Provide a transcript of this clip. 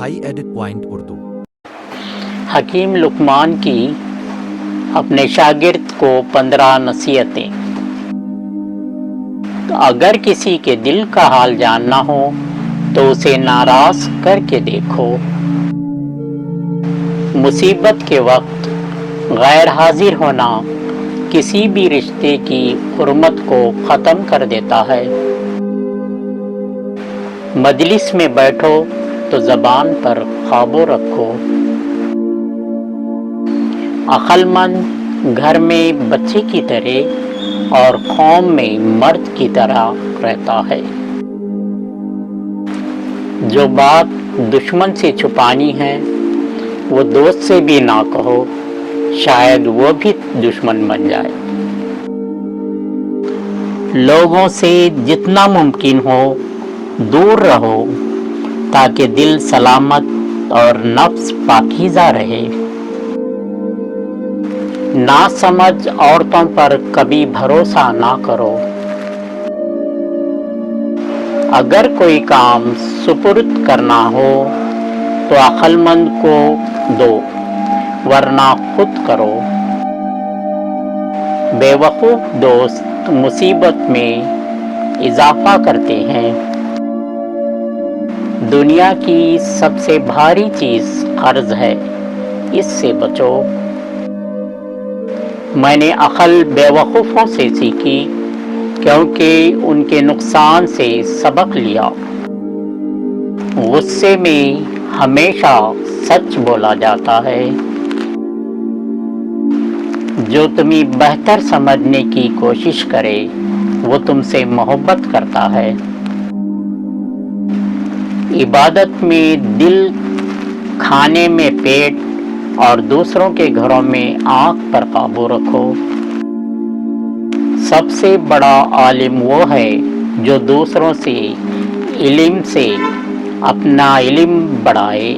High एडिट पॉइंट उर्दू। हकीम लुकमान की अपने शागिर्द को 15 नसीहतें। तो अगर किसी के दिल का हाल जानना हो तो उसे नाराज करके देखो। मुसीबत के वक्त गैर हाजिर होना किसी भी रिश्ते की हुर्मत को ख़त्म कर देता है। मजलिस में बैठो तो ज़बान पर काबू रखो। अक्लमंद घर में बच्चे की तरह और कौम में मर्द की तरह रहता है। जो बात दुश्मन से छुपानी है वो दोस्त से भी ना कहो, शायद वो भी दुश्मन बन जाए। लोगों से जितना मुमकिन हो दूर रहो ताकि दिल सलामत और नफ्स पाकीज़ा रहे। नासमझ औरतों पर कभी भरोसा ना करो। अगर कोई काम सुपुर्द करना हो तो अक्लमंद को दो वरना खुद करो। बेवकूफ़ दोस्त मुसीबत में इजाफा करते हैं। दुनिया की सबसे भारी चीज़ कर्ज है, इससे बचो। मैंने अक्ल बेवकूफ़ों से सीखी क्योंकि उनके नुकसान से सबक लिया। गुस्से में हमेशा सच बोला जाता है। जो तुम्हें बेहतर समझने की कोशिश करे वो तुमसे मोहब्बत करता है। इबादत में दिल, खाने में पेट और दूसरों के घरों में आँख पर काबू रखो। सबसे बड़ा आलिम वो है जो दूसरों से इल्म से अपना इल्म बढ़ाए।